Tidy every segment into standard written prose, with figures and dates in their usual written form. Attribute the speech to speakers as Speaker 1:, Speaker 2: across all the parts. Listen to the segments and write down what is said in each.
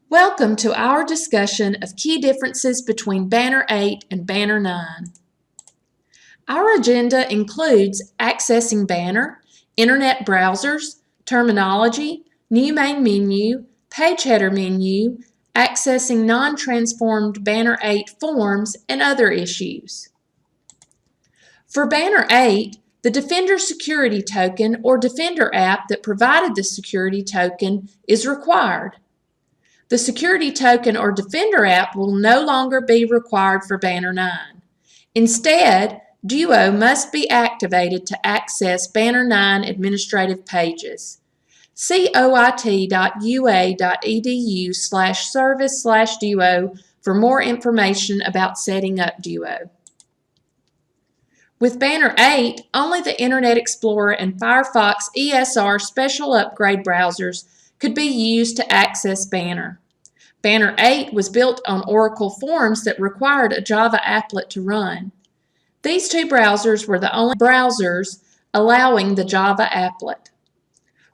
Speaker 1: Welcome to our discussion of key differences between Banner 8 and Banner 9. Our agenda includes accessing Banner, internet browsers, terminology, new main menu, page header menu, accessing non-transformed Banner 8 forms, and other issues. For Banner 8, the Defender Security Token or Defender app that provided the security token is required. The Security Token or Defender app will no longer be required for Banner 9. Instead, Duo must be activated to access Banner 9 administrative pages. See oit.ua.edu/service/Duo for more information about setting up Duo. With Banner 8, only the Internet Explorer and Firefox ESR special upgrade browsers could be used to access Banner. Banner 8 was built on Oracle forms that required a Java applet to run. These two browsers were the only browsers allowing the Java applet.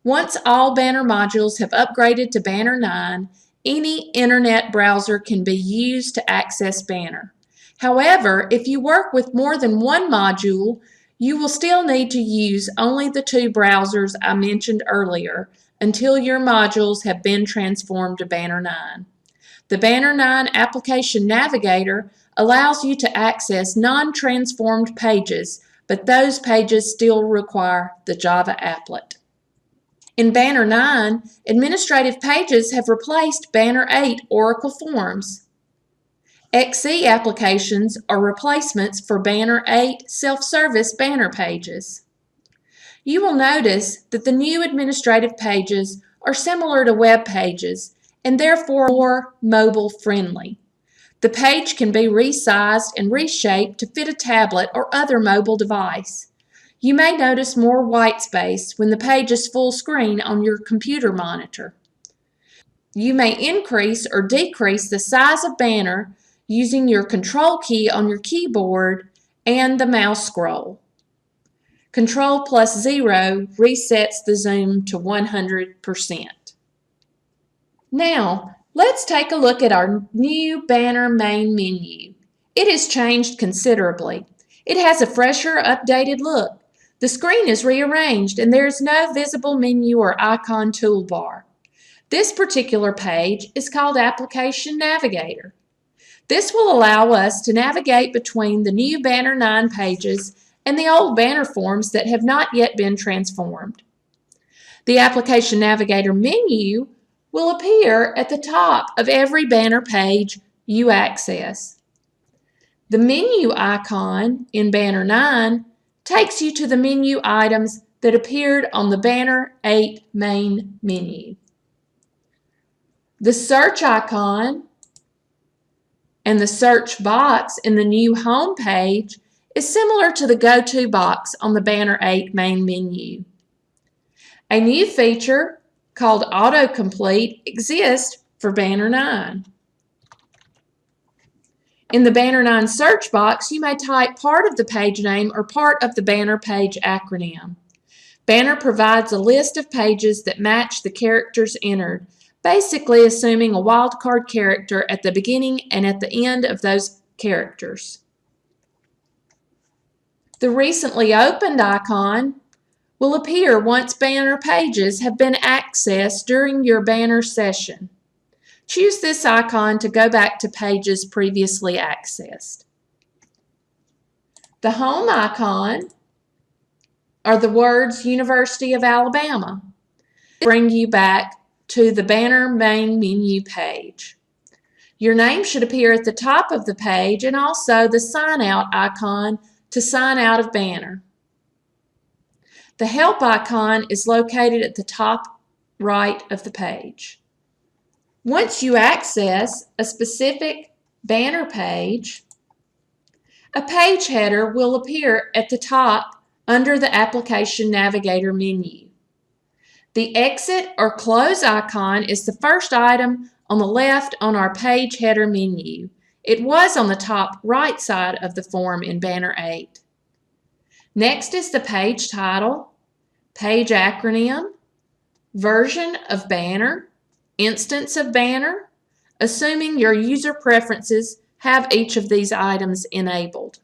Speaker 1: Once all Banner modules have upgraded to Banner 9, any internet browser can be used to access Banner. However, if you work with more than one module, you will still need to use only the two browsers I mentioned earlier until your modules have been transformed to Banner 9. The Banner 9 Application Navigator allows you to access non-transformed pages, but those pages still require the Java applet. In Banner 9, administrative pages have replaced Banner 8 Oracle forms. XE applications are replacements for Banner 8 self-service banner pages. You will notice that the new administrative pages are similar to web pages and therefore more mobile friendly. The page can be resized and reshaped to fit a tablet or other mobile device. You may notice more white space when the page is full screen on your computer monitor. You may increase or decrease the size of Banner using your Control key on your keyboard and the mouse scroll. Control+0 resets the zoom to 100%. Now, let's take a look at our new Banner main menu. It has changed considerably. It has a fresher, updated look. The screen is rearranged and there is no visible menu or icon toolbar. This particular page is called Application Navigator. This will allow us to navigate between the new Banner 9 pages and the old Banner forms that have not yet been transformed. The Application Navigator menu will appear at the top of every Banner page you access. The menu icon in Banner 9 takes you to the menu items that appeared on the Banner 8 main menu. The search icon and the search box in the new home page is similar to the go-to box on the Banner 8 main menu. A new feature called Autocomplete exists for Banner 9. In the Banner 9 search box, you may type part of the page name or part of the Banner page acronym. Banner provides a list of pages that match the characters entered, basically assuming a wildcard character at the beginning and at the end of those characters. The recently opened icon will appear once Banner pages have been accessed during your Banner session. Choose this icon to go back to pages previously accessed. The home icon are the words University of Alabama. Bring you back to the Banner main menu page. Your name should appear at the top of the page and also the sign out icon to sign out of Banner. The help icon is located at the top right of the page. Once you access a specific Banner page, a page header will appear at the top under the Application Navigator menu. The exit or close icon is the first item on the left on our page header menu. It was on the top right side of the form in Banner 8. Next is the page title, page acronym, version of Banner, instance of Banner, assuming your user preferences have each of these items enabled.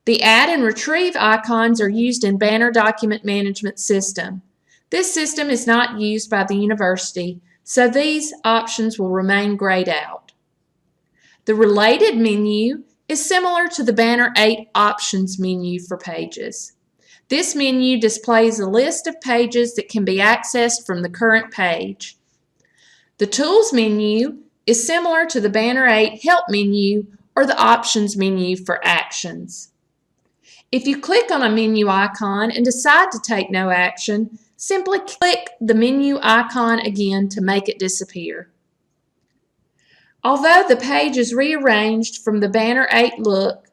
Speaker 1: The add and retrieve icons are used in Banner Document Management System. This system is not used by the university, so these options will remain grayed out. The related menu is similar to the Banner 8 options menu for pages. This menu displays a list of pages that can be accessed from the current page. The Tools menu is similar to the Banner 8 Help menu or the Options menu for actions. If you click on a menu icon and decide to take no action, simply click the menu icon again to make it disappear. Although the page is rearranged from the Banner 8 look,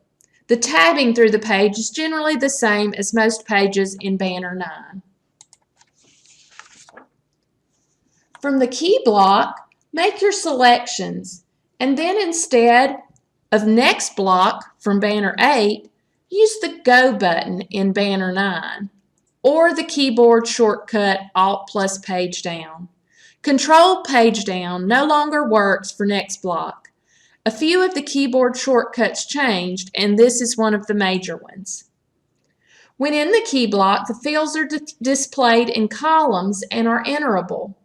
Speaker 1: the tabbing through the page is generally the same as most pages in Banner 9. From the key block, make your selections, and then instead of Next block from Banner 8, use the Go button in Banner 9, or the keyboard shortcut Alt plus Page Down. Control Page Down no longer works for Next block. A few of the keyboard shortcuts changed, and this is one of the major ones. When in the key block, the fields are displayed in columns and are enterable.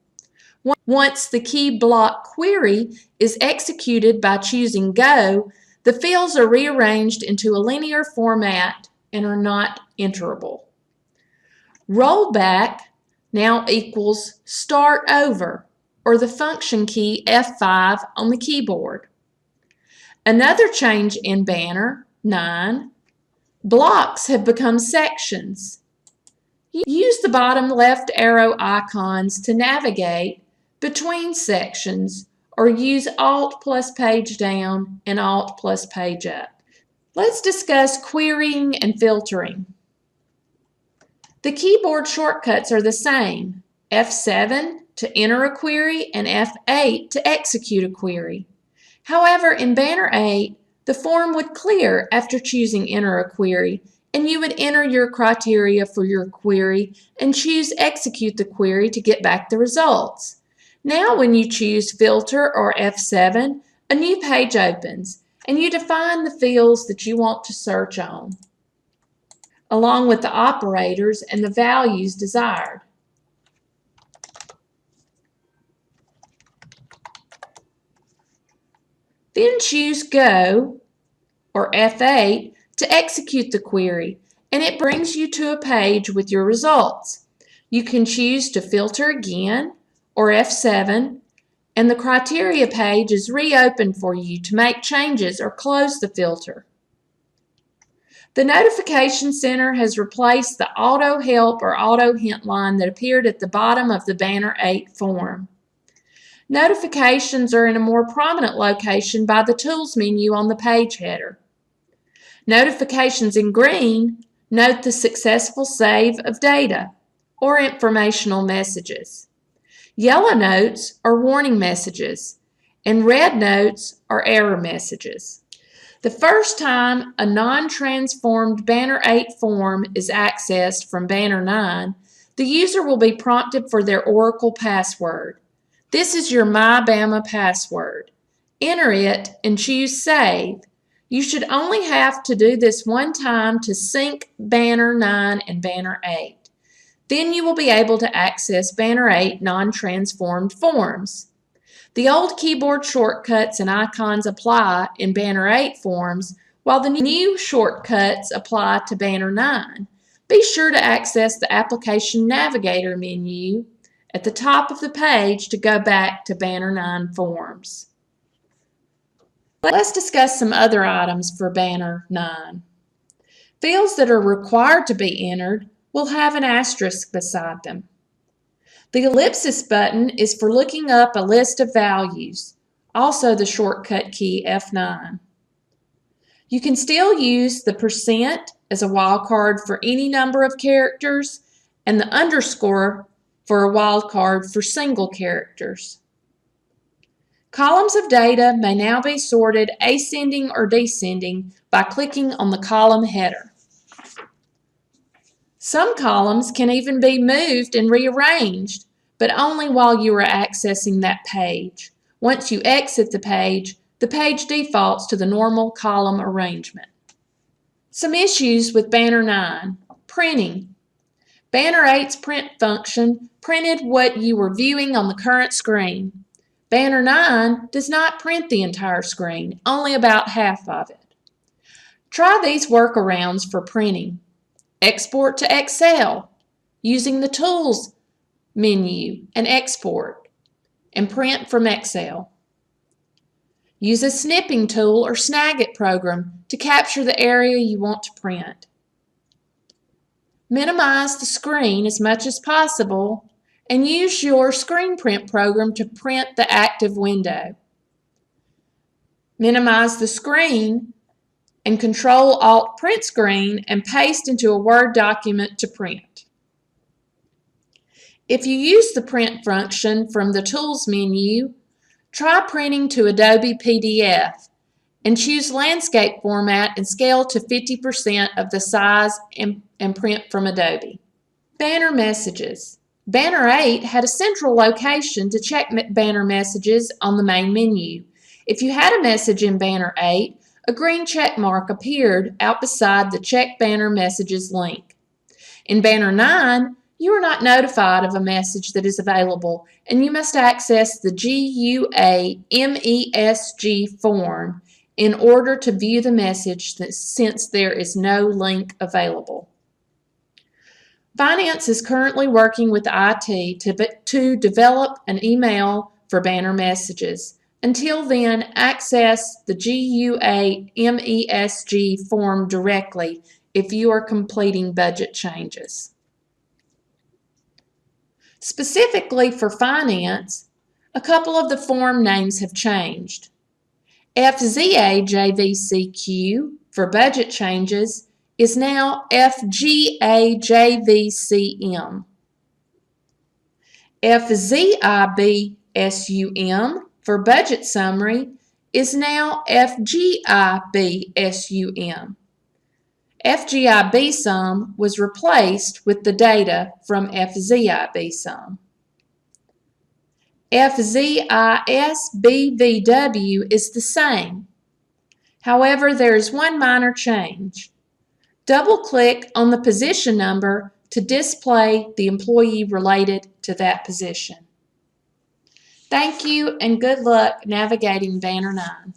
Speaker 1: Once the key block query is executed by choosing Go, the fields are rearranged into a linear format and are not enterable. Rollback now equals Start Over, or the function key F5 on the keyboard. Another change in Banner 9, blocks have become sections. Use the bottom left arrow icons to navigate between sections, or use Alt plus Page Down and Alt plus Page Up. Let's discuss querying and filtering. The keyboard shortcuts are the same, F7 to enter a query and F8 to execute a query. However, in Banner 8, the form would clear after choosing Enter a Query, and you would enter your criteria for your query and choose Execute the Query to get back the results. Now when you choose Filter or F7, a new page opens, and you define the fields that you want to search on, along with the operators and the values desired. Then choose Go, or F8, to execute the query, and it brings you to a page with your results. You can choose to filter again, or F7, and the criteria page is reopened for you to make changes or close the filter. The Notification Center has replaced the Auto Help or Auto Hint line that appeared at the bottom of the Banner 8 form. Notifications are in a more prominent location by the Tools menu on the page header. Notifications in green note the successful save of data or informational messages. Yellow notes are warning messages, and red notes are error messages. The first time a non-transformed Banner 8 form is accessed from Banner 9, the user will be prompted for their Oracle password. This is your MyBama password. Enter it and choose Save. You should only have to do this one time to sync Banner 9 and Banner 8. Then you will be able to access Banner 8 non-transformed forms. The old keyboard shortcuts and icons apply in Banner 8 forms, while the new shortcuts apply to Banner 9. Be sure to access the Application Navigator menu at the top of the page to go back to Banner 9 forms. Let's discuss some other items for Banner 9. Fields that are required to be entered will have an asterisk beside them. The ellipsis button is for looking up a list of values, also the shortcut key F9. You can still use the % as a wildcard for any number of characters and the underscore for a wildcard for single characters. Columns of data may now be sorted ascending or descending by clicking on the column header. Some columns can even be moved and rearranged but only while you are accessing that page. Once you exit the page defaults to the normal column arrangement. Some issues with Banner 9. Printing. Banner 8's print function printed what you were viewing on the current screen. Banner 9 does not print the entire screen, only about half of it. Try these workarounds for printing. Export to Excel using the Tools menu and Export, and print from Excel. Use a snipping tool or Snagit program to capture the area you want to print. Minimize the screen as much as possible and use your screen print program to print the active window. Minimize the screen and Control-Alt print screen and paste into a Word document to print. If you use the print function from the Tools menu, try printing to Adobe PDF and choose landscape format and scale to 50% of the size and print from Adobe. Banner messages. Banner 8 had a central location to check banner messages on the main menu. If you had a message in Banner 8, a green check mark appeared out beside the Check Banner Messages link. In Banner 9, you are not notified of a message that is available, and you must access the GUA MESG form in order to view the message since there is no link available. Finance is currently working with IT to develop an email for banner messages. Until then, access the GUA MESG form directly if you are completing budget changes. Specifically for finance, a couple of the form names have changed. FZA JVCQ for budget changes is now FGA JVCM. FZIB SUM for budget summary is now FGIB SUM. FGIB sum was replaced with the data from FZIB sum. FZIS BVW is the same. However, there is one minor change. Double-click on the position number to display the employee related to that position. Thank you and good luck navigating Banner 9.